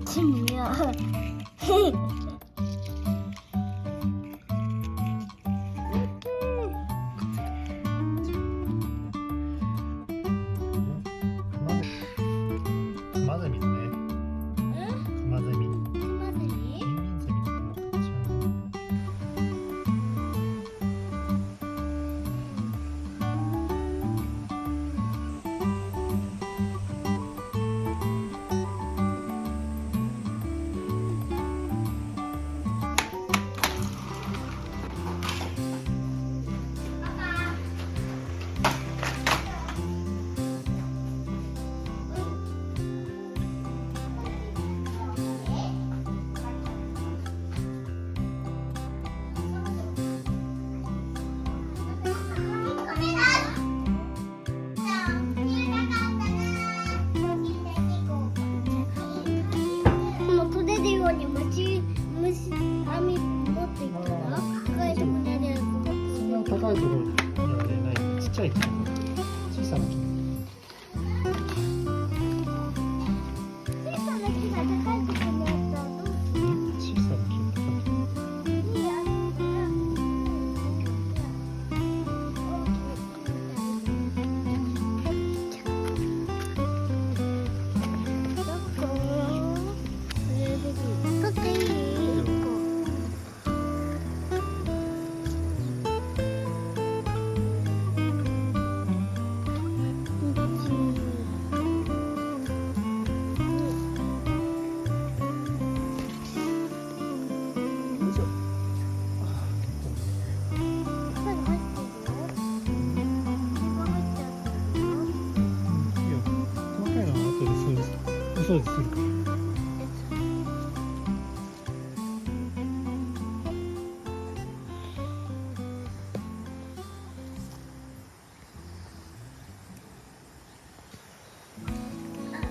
ってみよう。クマゼミだね。クマゼミ。クマゼミ？ミンミンゼミとかも違う。虫網持っていったら高いところでそんな高いところにやられない。ちっちゃい木。小さな木。小さな木が高いところにあったらどうする？小さな木が高い。いいや。取っていい？掃除するから。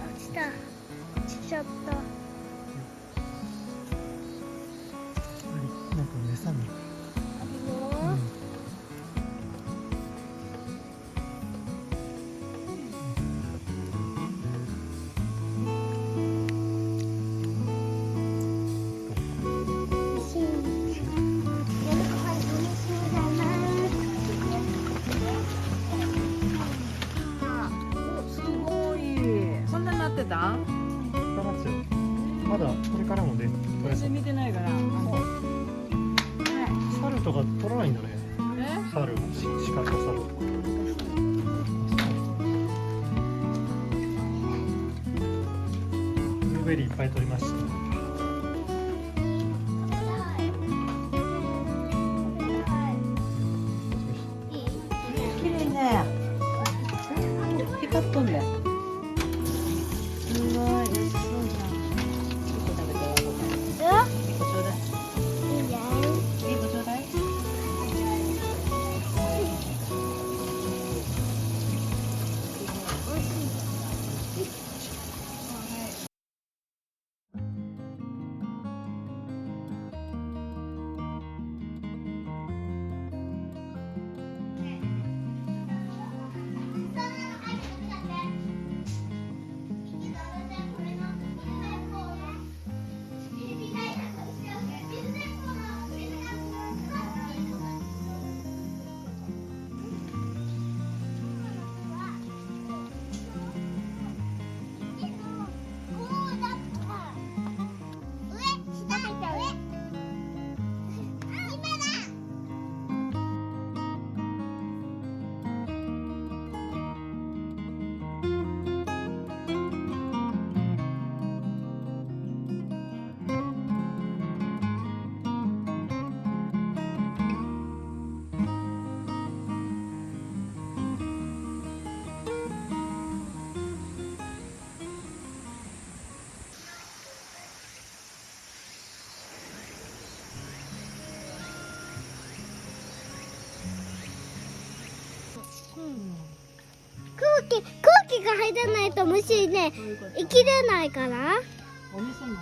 落ちた。落ちちゃった。なんか餌に。まだこれからもね、取れそう。見てないから。猿とか取らないんだね。猿、鹿と猿。ブルーベリーいっぱい取りました。綺麗ね。光っとんね。すごい美味しそうじゃん。一個食べてよ。一個ちょうだい。一個ちょうだい。空気が入らないと虫ね、生きれないから。お店も。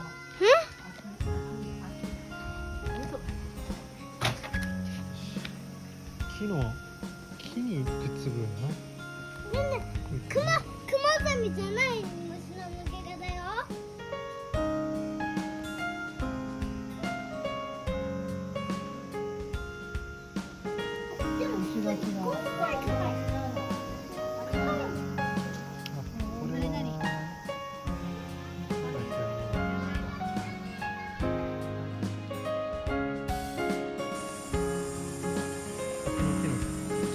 木にくっつくのな。クマゼミじゃない虫の抜け殻だよ。が違う。これは何木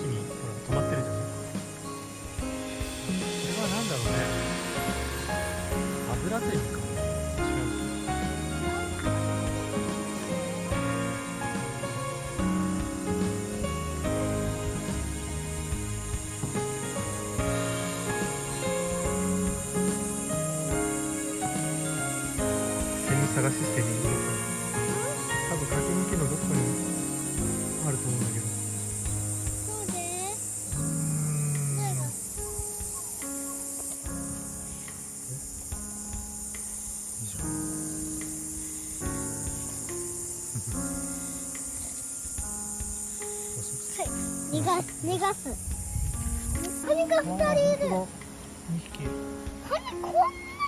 にほら止まってるじゃない。これはなんだろうね。油というか違う。探ししてみる。多分柿の木のどこかにあると思うんだけど。そうで以上。逃がす。カニが2人いる。2匹。カニこんな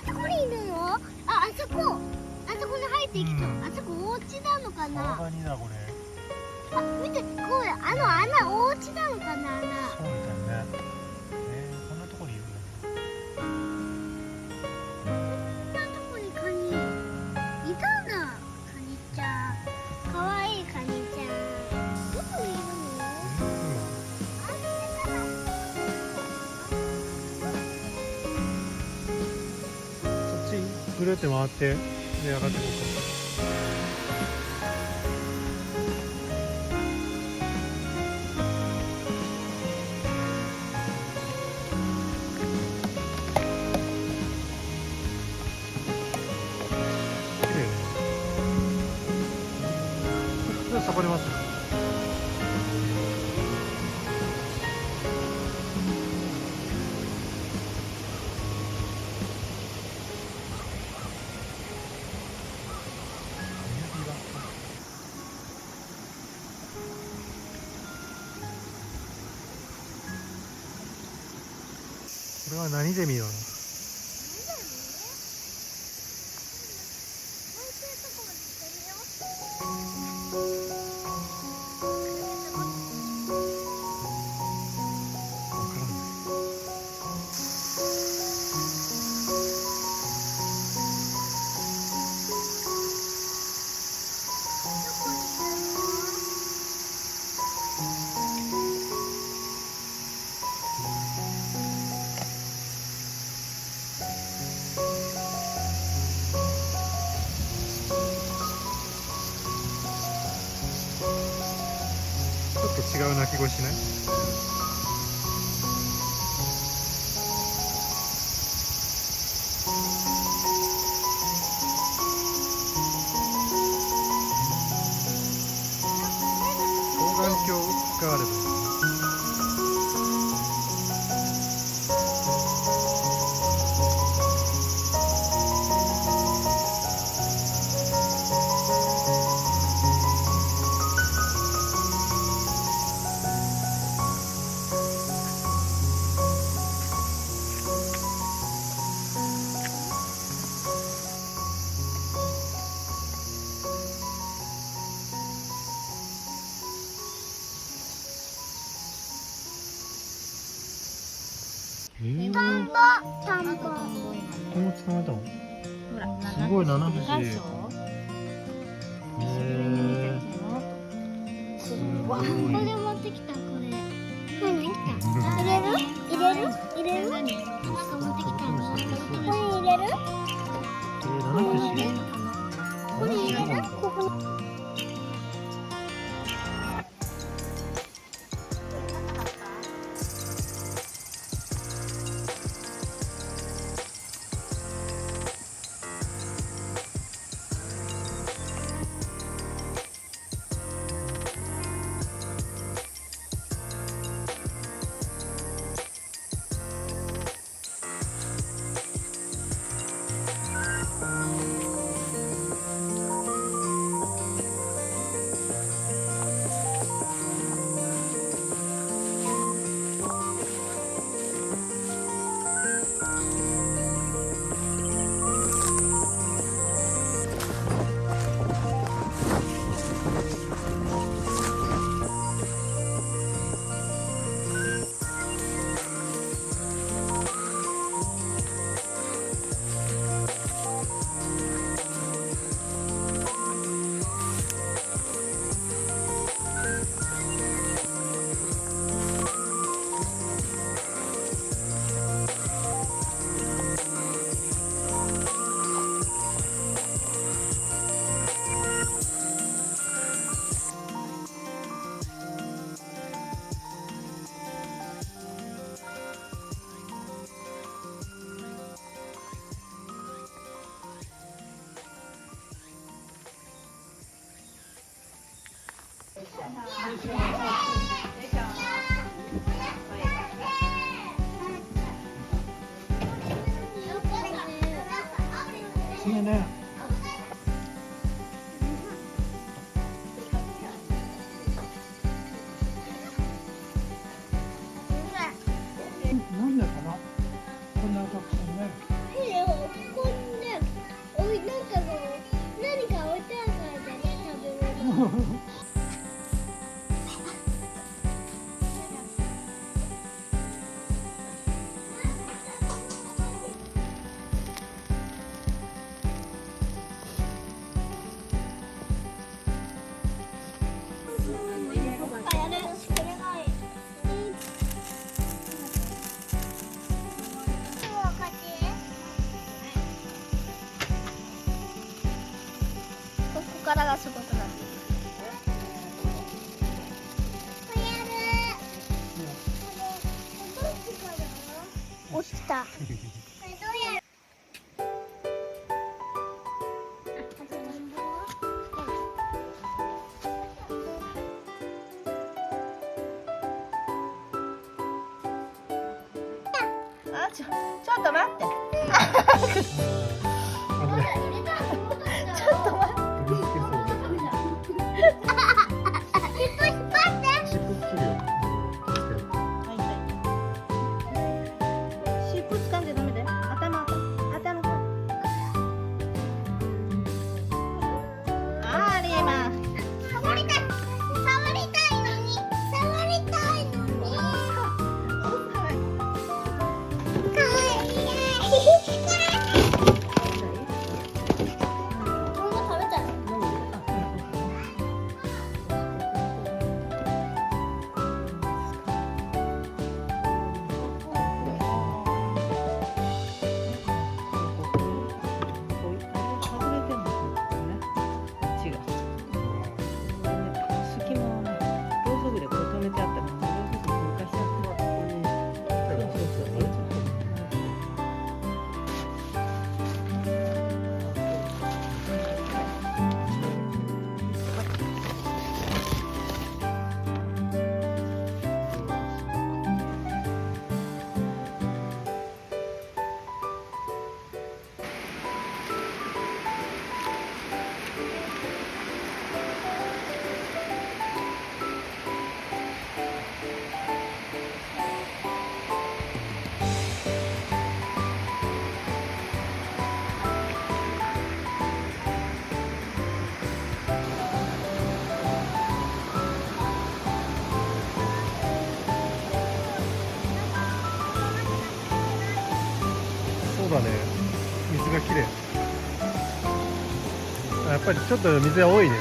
とこにいるの？あそこに入っていくと、あそこお家なのかな？カニだこれ。あ、見て、こうや、穴、お家なのかな、穴。そうみたいね。こんなとこにいるんだね。こんなとこにカニいたんだ。カニちゃん、かわいいカニちゃん。どこにいるの？あれかな。そっちぐるって回ってで上がってこうか。さばれます。これは何ゼミだろう。ちょっと違う鳴き声しない？双眼鏡があればいいね。田んぼ。これも捕まえたの？ほら、すごい七2節。箇所。わ、これ持ってきた、これ。何？入れる？なんか持ってきたの。ここに入れる？七節。ここに入れる？ここに。いね。なんでかな。こんなたくさんね。こんね、なんか何か置いてあるからじゃね、食べ物。ここからがすごくなってる。落ちた。ちょっと待って。ちょっと待って。尻尾掴んじゃダメだよ。頭。あーリーマン。触りたいのに。かわいい。もう食べたの？そうだね。水がきれい。やっぱりちょっと水が多いね。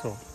そう